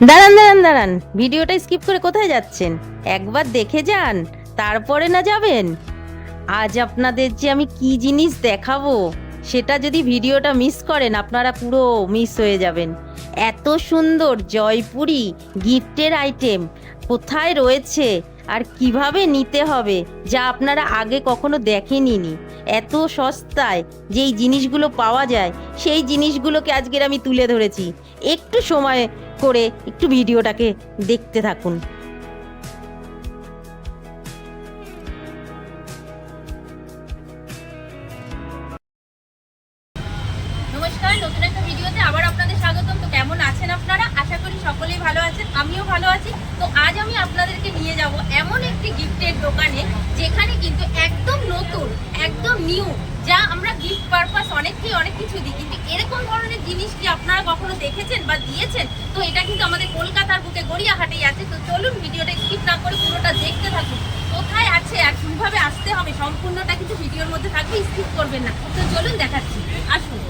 দাঁড়ান দাঁড়ান দাঁড়ান, ভিডিওটা স্কিপ করে কোথায় যাচ্ছেন? একবার দেখে যান, তারপরে না যাবেন। আজ আপনাদের যে আমি কি জিনিস দেখাবো, সেটা যদি ভিডিওটা মিস করেন আপনারা পুরো মিস হয়ে যাবেন। এত সুন্দর জয়পুরি গিফটের আইটেম কোথায় রয়েছে আর কিভাবে নিতে হবে, যা আপনারা আগে কখনো দেখেননি। এত সস্তায় যেই জিনিসগুলো পাওয়া যায়, সেই জিনিসগুলোকে আজকের আমি তুলে ধরেছি। একটু সময় করে একটু ভিডিওটাকে দেখতে থাকুন। নমস্কার, নতুন একটা ভিডিওতে আবার আপনাদের স্বাগতম। তো কেমন আছেন আপনারা? আশা করি সকলেই ভালো আছেন, আমিও ভালো আছি। তো আজ আমি আপনাদেরকে নিয়ে যাব এমন একটি গিফটের দোকানে, যেখানে কিন্তু একদম নতুন, একদম নিউ, যা আমরা গিফট পারপাস অনেককেই অনেক কিছু দিই, কিন্তু এরকম ধরনের জিনিস কি আপনারা কখনো দেখেছেন বা দিয়েছেন? তো এটা কিন্তু আমাদের কলকাতার বুকে গড়িয়াহাটেই আছে। তো চলুন ভিডিওটা স্কিপ না করে পুরোটা দেখতে থাকুন। কোথায় আছে আর কিভাবে আসতে হবে সম্পূর্ণটা কিন্তু ভিডিওর মধ্যে থাকবে, স্কিপ করবেন না। তো চলুন দেখাচ্ছি, আসুন।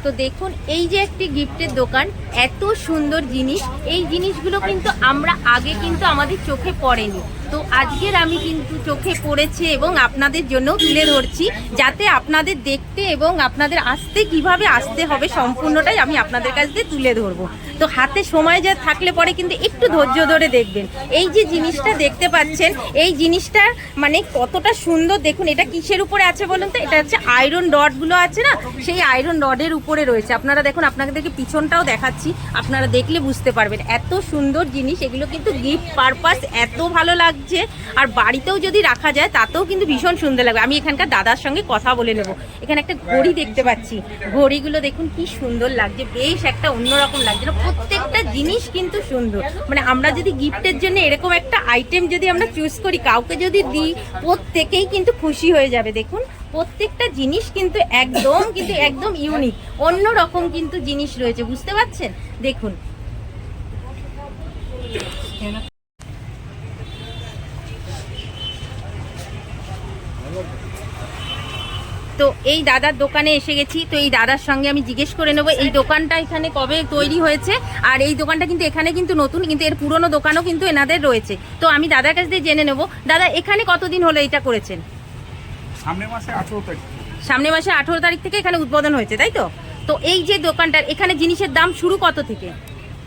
তো দেখুন, এই যে একটি গিফটের দোকান, এত সুন্দর জিনিস, এই জিনিসগুলো কিন্তু আমরা আগে কিন্তু আমাদের চোখে পড়েনি। তো আজকের আমি কিন্তু চোখে পড়েছে এবং আপনাদের জন্য তুলে ধরছি, যাতে আপনাদের দেখতে এবং আপনাদের আসতে কিভাবে আসতে হবে সম্পূর্ণটাই আমি আপনাদের কাছ দিয়ে তুলে ধরবো। তো হাতে সময় যা থাকলে পরে কিন্তু একটু ধৈর্য ধরে দেখবেন। এই যে জিনিসটা দেখতে পাচ্ছেন, এই জিনিসটা মানে কতটা সুন্দর দেখুন। এটা কিসের উপরে আছে বলুন তো? এটা হচ্ছে আয়রন রডগুলো আছে না, সেই আয়রন রডের উপরে রয়েছে। আপনারা দেখুন, আপনাদেরকে পিছনটাও দেখাচ্ছি, আপনারা দেখলে বুঝতে পারবেন। এত সুন্দর জিনিস, এগুলো কিন্তু গিফট পারপাস এত ভালো লাগছে, আর বাড়িতেও যদি রাখা যায় তাতেও কিন্তু ভীষণ সুন্দর লাগবে। আমি এখানকার দাদার সঙ্গে কথা বলে নেব। এখানে একটা ঘড়ি দেখতে পাচ্ছি, ঘড়িগুলো দেখুন কি সুন্দর লাগছে, বেশ একটা অন্যরকম লাগছে না? প্রত্যেকটা জিনিস কিন্তু সুন্দর। মানে আমরা যদি গিফটের জন্য এরকম একটা আইটেম যদি আমরা চুজ করি, কাউকে যদি দিই, প্রত্যেকেই কিন্তু খুশি হয়ে যাবে। দেখুন প্রত্যেকটা জিনিস কিন্তু একদম ইউনিক, অন্য রকম কিন্তু জিনিস রয়েছে, বুঝতে পারছেন? দেখুন তো এই দাদার দোকানে এসে গেছি। তো এই দাদার সঙ্গে আমি জিজ্ঞেস করে নেবো এই দোকানটা এখানে কবে তৈরি হয়েছে, আর এই দোকানটা কিন্তু এখানে কিন্তু নতুন, কিন্তু এর পুরনো দোকানও কিন্তু এনাদের রয়েছে। তো আমি দাদার কাছ দিয়ে জেনে নেবো, দাদা এখানে কতদিন হলো এটা করেছেন? সামনের মাসে 18 তারিখ। সামনের মাসে 18 তারিখ থেকে এখানে উদ্বোধন হয়েছে, তাই তো? তো এই যে দোকানটার, এখানে জিনিসের দাম শুরু কত থেকে?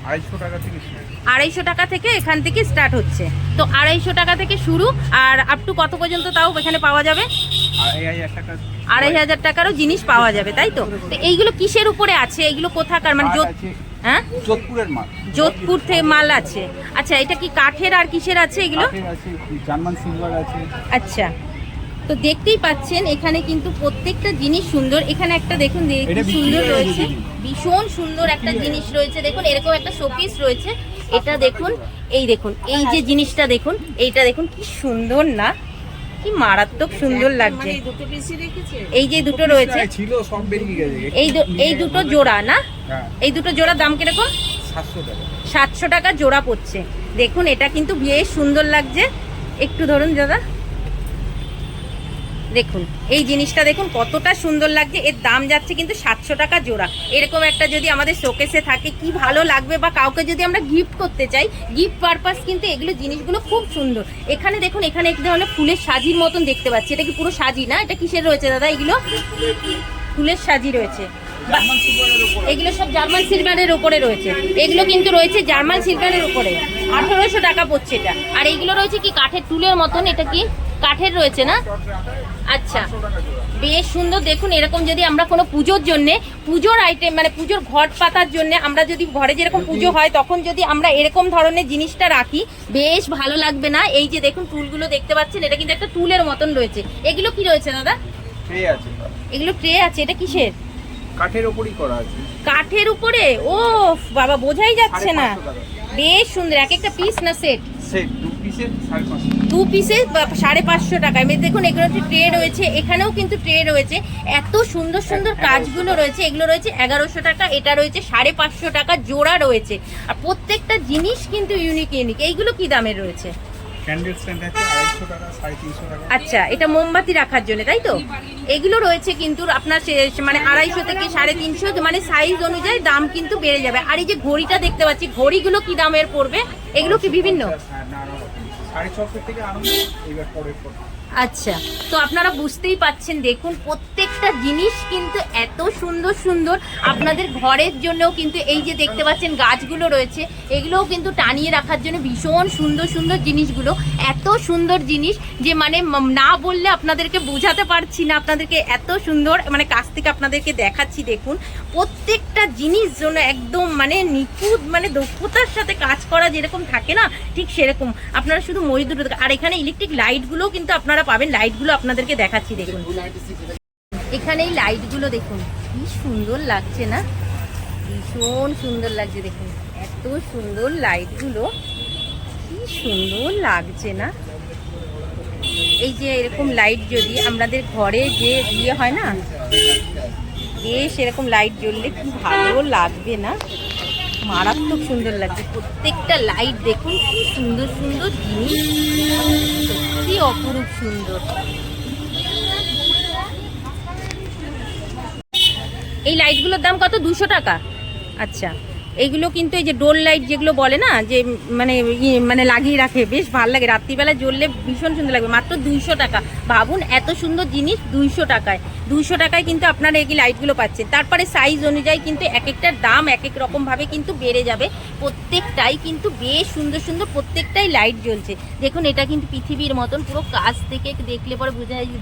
250 টাকা থেকে শুরু। 250 টাকা থেকে এখান থেকে স্টার্ট হচ্ছে। তো 250 টাকা থেকে শুরু, আর আপ টু কত পর্যন্ত তাও এখানে পাওয়া যাবে? 2,500 টাকারও জিনিস পাওয়া যাবে, তাই তো? তো এইগুলো কিসের উপরে আছে? এইগুলো কোথাকার? মানে হ্যাঁ, যোধপুরের মাল। যোধপুর থেকে মাল আছে। আচ্ছা, এটা কি কাঠের আর কিসের আছে এগুলো? কাঠের আছে, জার্মান সিলভার আছে। আচ্ছা, তো দেখতেই পাচ্ছেন এখানে কিন্তু প্রত্যেকটা জিনিস সুন্দর। এখানে একটা দেখুন সুন্দর রয়েছে, ভীষণ সুন্দর একটা জিনিস রয়েছে। দেখুন এরকম একটা শোপিস রয়েছে, এটা দেখুন, এই দেখুন এই যে জিনিসটা দেখুন, এইটা দেখুন কি সুন্দর না, কি মারাত্মক সুন্দর লাগছে। এই যে দুটো রয়েছে, ছিল সব বেরিয়ে গেছে। এই দুটো জোড়া না? হ্যাঁ, এই দুটো জোড়া দাম কিরকম? 700 টাকা। 700 টাকা জোড়া পড়ছে। দেখুন এটা কিন্তু বেশ সুন্দর লাগছে। একটু ধরুন দাদা, দেখুন এই জিনিসটা দেখুন কতটা সুন্দর লাগছে। এর দাম যাচ্ছে কিন্তু 700 টাকা জোড়া। এরকম একটা যদি আমাদের শোকেসে থাকে কি ভালো লাগবে, বা কাউকে যদি আমরা গিফট করতে চাই, গিফট পারপাস কিন্তু এগুলো জিনিসগুলো খুব সুন্দর। এখানে দেখুন, এখানে এক ধরনের ফুলের সাজির মতন দেখতে পাচ্ছি। এটা কি পুরো সাজি না? এটা কিসের রয়েছে দাদা? এগুলো ফুলের সাজি রয়েছে। এগুলো সব জার্মান সিলভারের উপরে রয়েছে। এগুলো কিন্তু রয়েছে জার্মান সিলভারের উপরে, 1800 টাকা পড়ছে এটা। আর এইগুলো রয়েছে কি কাঠের টুলের মতন, এটা কি কাঠের রয়েছে না? আচ্ছা, বেশ সুন্দর। দেখুন এরকম যদি আমরা কোনো পুজোর জন্যে, পুজোর আইটেম মানে পুজোর ঘট পাতার জন্য, আমরা যদি ঘরে যেরকম পুজো হয় তখন যদি আমরা এরকম ধরনের জিনিসটা রাখি, বেশ ভালো লাগবে না? এই যে দেখুন টুলগুলো দেখতে পাচ্ছেন, এটা কিন্তু একটা টুলের মতন রয়েছে। এগুলো কি রয়েছে দাদা? ট্রে আছে। এগুলো ট্রে আছে। এটা কিসের? কাঠের উপরই করা আছে। কাঠের উপরে? ও বাবা, বোঝাই যাচ্ছে না। 550 টাকা। বেশ সুন্দর। এক একটা পিস না সেট? সেট 2 পিসের 550। 2 পিসে 550 টাকায়। দেখুন এগুলো ট্রে রয়েছে, এখানেও কিন্তু ট্রে রয়েছে। এত সুন্দর সুন্দর কাজগুলো রয়েছে। এগুলো রয়েছে 1100 টাকা, এটা রয়েছে 550 টাকা জোড়া রয়েছে। আর প্রত্যেকটা জিনিস কিন্তু ইউনিক। এইগুলো কি দামের রয়েছে? ক্যান্ডেল স্ট্যান্ড আছে 250 টাকা 350 টাকা। আচ্ছা, এটা মোমবাতি রাখার জন্য, তাই তো? এগুলো রয়েছে কিন্তু আপনার মানে 250 থেকে 350, মানে সাইজ অনুযায়ী দাম কিন্তু বেড়ে যাবে। আর এই যে ঘড়িটা দেখতে পাচ্ছি, ঘড়িগুলো কি দামের পড়বে? এগুলো কি বিভিন্ন? হ্যাঁ, নানা রকম 650 থেকে আরম্ভ, এবার পরে পরে। আচ্ছা, তো আপনারা বুঝতেই পাচ্ছেন, দেখুন প্রত্যেকটা জিনিস কিন্তু এত সুন্দর সুন্দর। আপনাদের ঘরের জন্যও কিন্তু এই যে দেখতে পাচ্ছেন গাছগুলো রয়েছে, এগুলোও কিন্তু টানিয়ে রাখার জন্য ভীষণ সুন্দর সুন্দর জিনিসগুলো। এত সুন্দর জিনিস যে মানে না বললে আপনাদেরকে বোঝাতে পারছি না, আপনাদেরকে এত সুন্দর মানে কাছ থেকে আপনাদেরকে দেখাচ্ছি। দেখুন প্রত্যেকটা জিনিস জন্য একদম মানে নিখুঁত, মানে দক্ষতার সাথে কাজ করা যেরকম থাকে না, ঠিক সেরকম। আপনারা শুধু মই দুটো, আর এখানে ইলেকট্রিক লাইটগুলোও কিন্তু আপনারা পাবেন। লাইটগুলো আপনাদেরকে দেখাচ্ছি, দেখুন এখানে এই লাইটগুলো দেখুন কি সুন্দর লাগছে না, ভীষণ সুন্দর লাগছে। দেখুন এত সুন্দর লাইটগুলো, কি সুন্দর লাগছে না। এই যে এরকম লাইট যদি আমাদের ঘরে যে ইয়ে হয় না, বেশ এরকম লাইট জ্বললে কি ভালো লাগবে না, মারাত্মক সুন্দর লাগছে। প্রত্যেকটা লাইট দেখুন কি সুন্দর সুন্দর জিনিস, সত্যি অপরূপ সুন্দর। এই লাইটগুলোর দাম কত? 200 টাকা। আচ্ছা, এইগুলো কিন্তু এই যে ডোল লাইট যেগুলো বলে না, যে মানে লাগিয়ে রাখে, বেশ ভালো লাগে, রাত্রিবেলা জ্বললে ভীষণ সুন্দর লাগবে, মাত্র 200 টাকা। ভাবুন এত সুন্দর জিনিস 200 টাকায়। 200 টাকায় কিন্তু আপনারা এই লাইটগুলো পাচ্ছেন। তারপরে সাইজ অনুযায়ী কিন্তু এক একটার দাম এক এক রকমভাবে কিন্তু বেড়ে যাবে। প্রত্যেকটাই কিন্তু বেশ সুন্দর সুন্দর, প্রত্যেকটাই লাইট জ্বলছে। দেখুন এটা কিন্তু পৃথিবীর মতন, পুরো কাছ থেকে দেখলে পরে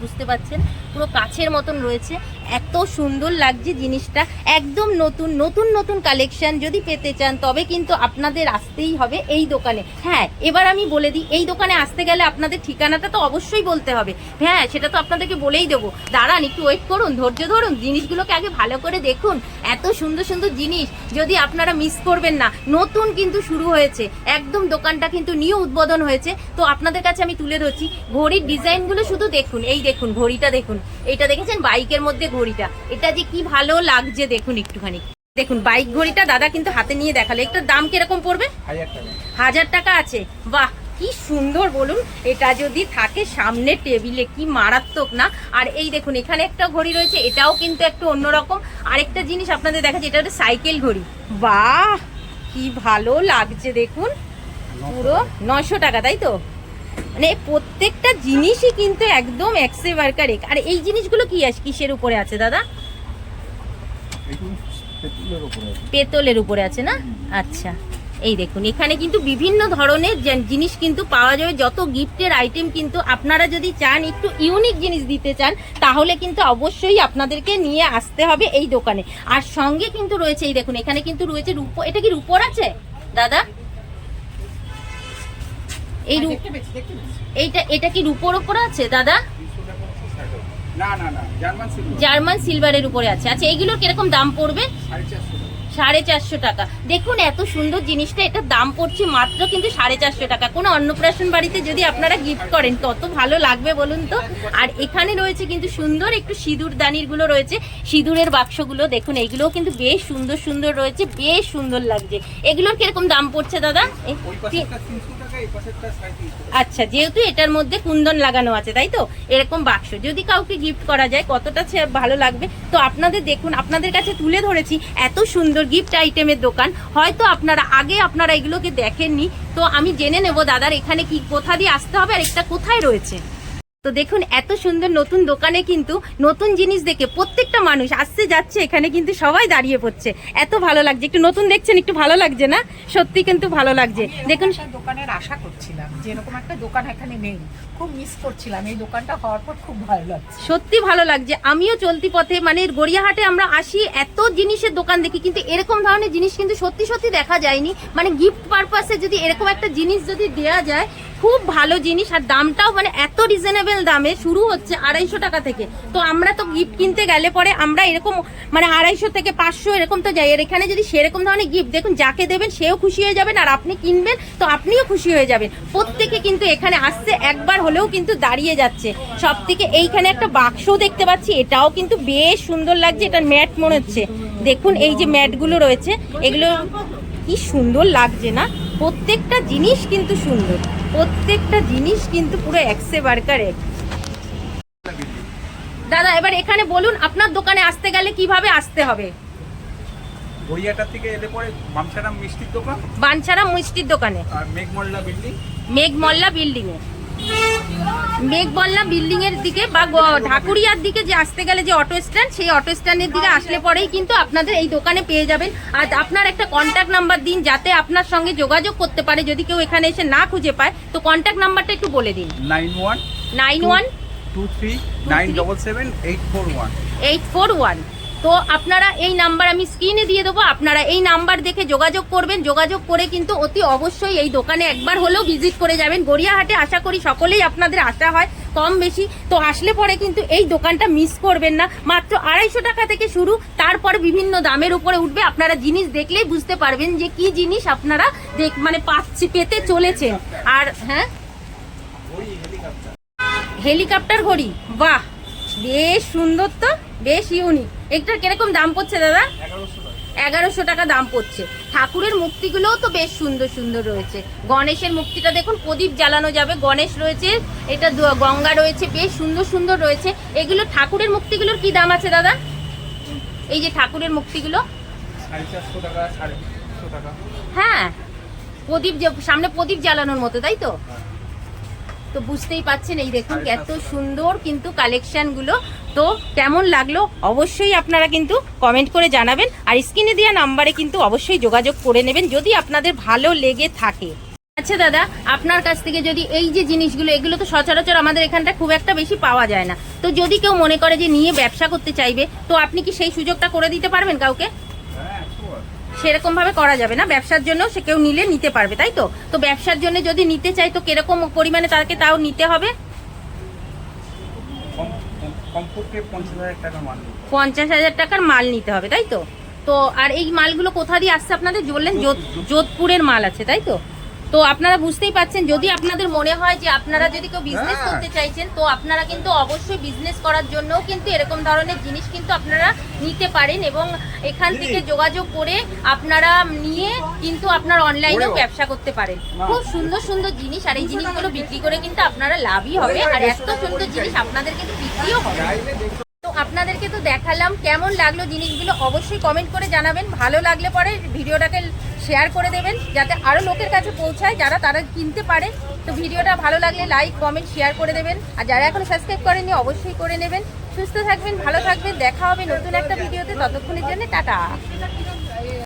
বুঝতে পারছেন, পুরো কাছের মতন রয়েছে। এত সুন্দর লাগছে জিনিসটা, একদম নতুন নতুন নতুন কালেকশন যদি পেতে চান তবে কিন্তু আপনাদের আসতেই হবে এই দোকানে। হ্যাঁ, এবার আমি বলে দিই, এই দোকানে আসতে গেলে আপনাদের ঠিকানাটা তো অবশ্যই বলতে হবে। হ্যাঁ, সেটা তো আপনাদেরকে বলেই দেবো। দাঁড়ান, একটু ওয়েট করুন, ধৈর্য ধরুন, জিনিসগুলোকে আগে ভালো করে দেখুন। এত সুন্দর সুন্দর জিনিস যদি আপনারা মিস করবেন না। নতুন কিন্তু শুরু হয়েছে, একদম দোকানটা কিন্তু নিউ উদ্বোধন হয়েছে। তো আপনাদের কাছে আমি তুলে ধরছি ঘড়ির ডিজাইনগুলো, শুধু দেখুন। এই দেখুন ঘড়িটা দেখুন, এটা দেখেছেন বাইকের মধ্যে ঘড়িটা, এটা যে কি ভালো লাগছে দেখুন একটুখানি। দেখুন বাইক ঘড়িটা দাদা কিন্তু হাতে নিয়ে দেখালো। এটার দাম কিরকম পড়বে? 1000 টাকা। 1000 টাকা আছে। বাহ, কি সুন্দর বলুন। এটা যদি থাকে সামনে টেবিলে কি মারাত্মক না। আর এই দেখুন এখানে একটা ঘড়ি রয়েছে, এটাও কিন্তু একটু অন্যরকম। আরেকটা জিনিস আপনাদের দেখাচ্ছি, এটা একটা সাইকেল ঘড়ি। বাহ, কি ভালো লাগছে দেখুন, পুরো 900 টাকা, তাই তো? মানে প্রত্যেকটা জিনিসই কিন্তু একদম এক্সেভারকার। আর এই জিনিসগুলো কি কিসের উপরে আছে দাদা? পেতলের উপরে আছে না? আচ্ছা, এই দেখুন এখানে কিন্তু বিভিন্ন ধরনের জিনিস কিন্তু পাওয়া যাবে। যত গিফটের আইটেম কিন্তু আপনারা যদি চান একটু ইউনিক জিনিস দিতে চান তাহলে কিন্তু অবশ্যই আপনাদেরকে নিয়ে আসতে হবে এই দোকানে। আর সঙ্গে কিন্তু রয়েছে এই দেখুন, এখানে কিন্তু রয়েছে রূপো। এটা কি রূপোর আছে দাদা? এই এটা কি রূপোর উপরে আছে দাদা? না না না, জার্মান সিলভারের উপরে আছে। আচ্ছা, এইগুলোর কিরকম দাম পড়বে? 450 টাকা। দেখুন এত সুন্দর জিনিসটা, এটার দাম পড়ছে মাত্র কিন্তু 450 টাকা। কোনো অন্নপ্রাশন বাড়িতে যদি আপনারা গিফট করেন কত ভালো লাগবে বলুন তো। আর এখানে রয়েছে কিন্তু সুন্দর একটু সিঁদুর দানিরগুলো রয়েছে, সিঁদুরের বাক্সগুলো দেখুন, এইগুলোও কিন্তু বেশ সুন্দর সুন্দর রয়েছে, বেশ সুন্দর লাগছে। এগুলোর কিরকম দাম পড়ছে দাদা? আচ্ছা, যেহেতু এটার মধ্যে কুন্দন লাগানো আছে তাই তো, এরকম বাক্স যদি কাউকে গিফট করা যায় কতটা ভালো লাগবে। তো আপনাদের দেখুন, আপনাদের কাছে তুলে ধরেছি এত সুন্দর গিফট আইটেমের দোকান। হয়তো আপনারা এগুলোকে দেখেননি, তো আমি জেনে নেব দাদার এখানে কি কোথা দিয়ে আসতে হবে আর এটা কোথায় রয়েছে। তো দেখুন এত সুন্দর নতুন দোকানে কিন্তু নতুন জিনিস দেখে প্রত্যেকটা মানুষ আসছে যাচ্ছে, এখানে কিন্তু সবাই দাঁড়িয়ে পড়ছে। এত ভালো লাগছে, একটু নতুন দেখছেন, একটু ভালো লাগছে না? সত্যি কিন্তু ভালো লাগছে। দেখুন দোকানের আশা করছিলাম, যেরকম একটা দোকান এখানে নেই, খুব মিস করছিলাম। এই দোকানটা হওয়ার পর খুব ভালো লাগছে, সত্যি ভালো লাগছে। আমিও চলতি পথে মানে গড়িয়াহাটে আমরা আসি, এত জিনিসের দোকান দেখি, কিন্তু এরকম ধরনের জিনিস কিন্তু সত্যি সত্যি দেখা যায়নি। মানে গিফট পারপাসে যদি এরকম একটা জিনিস যদি দেওয়া যায়, খুব ভালো জিনিস। আর দামটাও মানে এত রিজনেবল দামে, শুরু হচ্ছে 250 টাকা থেকে। তো আমরা তো গিফট কিনতে গেলে পরে আমরা এরকম মানে 250 থেকে 500 এরকম তো যাই। আর এখানে যদি সেরকম ধরনের গিফট দেখুন, যাকে দেবেন সেও খুশি হয়ে যাবেন, আর আপনি কিনবেন তো আপনিও খুশি হয়ে যাবেন। প্রত্যেকে কিন্তু এখানে আসছে, একবার হলেও কিন্তু দাঁড়িয়ে যাচ্ছে। সব থেকে এইখানে একটা বাক্স দেখতে পাচ্ছি, এটাও কিন্তু বেশ সুন্দর লাগছে। এটা ম্যাট মনে হচ্ছে, দেখুন এই যে ম্যাটগুলো রয়েছে, এগুলো কি সুন্দর লাগছে না? প্রত্যেকটা জিনিস কিন্তু সুন্দর। প্রত্যেকটা জিনিস কিন্তু পুরো একসে বারকার এক। দাদা এবার এখানে বলুন আপনার দোকানে আসতে গেলে কিভাবে আসতে হবে? গড়িয়াটার থেকে এলে পরে বামছারাম মিষ্টির দোকান বাঞ্ছারাম মিষ্টির দোকানে, আর মেঘমল্লা বিল্ডিং। মেঘমল্লা বিল্ডিং এ, মেঘমল্লা বিল্ডিং এর দিকে বা ঢাকুরিয়ার দিকে যে আসতে গেলে যে অটো স্ট্যান্ড, সেই অটো স্ট্যান্ডের দিকে আসলে পরেই কিন্তু আপনাদের এই দোকানে পেয়ে যাবেন। আর আপনার একটা কন্ট্যাক্ট নাম্বার দিন যাতে আপনার সঙ্গে যোগাযোগ করতে পারে যদি কেউ এখানে এসে না খুঁজে পায়। তো কন্ট্যাক্ট নাম্বারটা একটু বলে দিন। 9123977841 841। তো আপনারা এই নাম্বার আমি স্ক্রিনে দিয়ে দেবো, আপনারা এই নাম্বার দেখে যোগাযোগ করবেন। যোগাযোগ করে কিন্তু অতি অবশ্যই এই দোকানে একবার হলেও ভিজিট করে যাবেন। গড়িয়াহাটে আশা করি সকলেই আপনাদের আসা হয় কম বেশি, তো আসলে পরে কিন্তু এই দোকানটা মিস করবেন না। মাত্র 250 টাকা থেকে শুরু, তারপর বিভিন্ন দামের উপরে উঠবে। আপনারা জিনিস দেখলেই বুঝতে পারবেন যে কি জিনিস আপনারা মানে পেতে চলেছেন। আর হ্যাঁ, হেলিকপ্টার ঘড়ি, বাহ বেশ সুন্দর, তো বেশ ইউনিক। এটার কিরকম দাম পড়ছে দাদা? 1100 টাকা দাম পড়ছে। ঠাকুরের মূর্তিগুলোও তো বেশ সুন্দর সুন্দর রয়েছে। গণেশের মূর্তিটা দেখুন, প্রদীপ জ্বালানো যাবে। গণেশ রয়েছে, এটা গঙ্গা রয়েছে, বেশ সুন্দর সুন্দর রয়েছে। এগুলো ঠাকুরের মূর্তিগুলোর কি দাম আছে দাদা? এই যে ঠাকুরের মূর্তিগুলো 450 টাকা 350 টাকা। হ্যাঁ, প্রদীপ সামনে প্রদীপ জ্বালানোর মতো, তাই তো? তো বুঝতেই পাচ্ছেন, এই দেখুন এত সুন্দর কিন্তু কালেকশনগুলো। তো কেমন লাগলো অবশ্যই আপনারা কিন্তু কমেন্ট করে জানাবেন। আর স্ক্রিনে দেওয়া নাম্বারে কিন্তু অবশ্যই যোগাযোগ করে নেবেন যদি আপনাদের ভালো লেগে থাকে। আচ্ছা দাদা, আপনার কাছ থেকে যদি এই যে জিনিসগুলো, এগুলো তো সচরাচর আমাদের এখানটা খুব একটা বেশি পাওয়া যায় না, তো যদি কেউ মনে করে যে নিয়ে ব্যবসা করতে চাইবে, তো আপনি কি সেই সুযোগটা করে দিতে পারবেন কাউকে? সেরকম ভাবে করা যাবে না, ব্যবসার জন্য সে কেউ নিলে নিতে পারবে, তাই তো? তো ব্যবসার জন্য যদি নিতে চাই তো কিরকম পরিমাণে তাকে তাও নিতে হবে? কমপক্ষে 50,000 টাকা মাল। 50,000 টাকার মাল নিতে হবে, তাই তো? তো আর এই মালগুলো কোথা দিয়ে আসছে আপনাদের? বললেন যোধপুরের মাল আছে, তাই তো? তো আপনারা বুঝতেই পাচ্ছেন, যদি আপনাদের মনে হয় যে আপনারা যদি কেউ বিজনেস করতে চাইছেন, তো আপনারা কিন্তু অবশ্যই বিজনেস করার জন্যও কিন্তু এরকম ধরনের জিনিস কিন্তু আপনারা নিতে পারেন এবং এখান থেকে যোগাযোগ করে আপনারা নিয়ে কিন্তু আপনার অনলাইনেও ব্যবসা করতে পারেন। খুব সুন্দর সুন্দর জিনিস, আর এই জিনিসগুলো বিক্রি করে কিন্তু আপনারা লাভই হবে, আর এত সুন্দর জিনিস আপনাদের কিন্তু বিক্রিও হবে। তো আপনাদেরকে তো দেখালাম, কেমন লাগলো জিনিসগুলো অবশ্যই কমেন্ট করে জানাবেন। ভালো লাগলে পরে ভিডিওটাকে শেয়ার করে দেবেন যাতে আরও লোকের কাছে পৌঁছায় যারা তারা কিনতে পারে। তো ভিডিওটা ভালো লাগলে লাইক কমেন্ট শেয়ার করে দেবেন, আর যারা এখনো সাবস্ক্রাইব করেননি অবশ্যই করে নেবেন। সুস্থ থাকবেন, ভালো থাকবেন, দেখা হবে নতুন একটা ভিডিওতে। ততক্ষণের জন্য টাটা।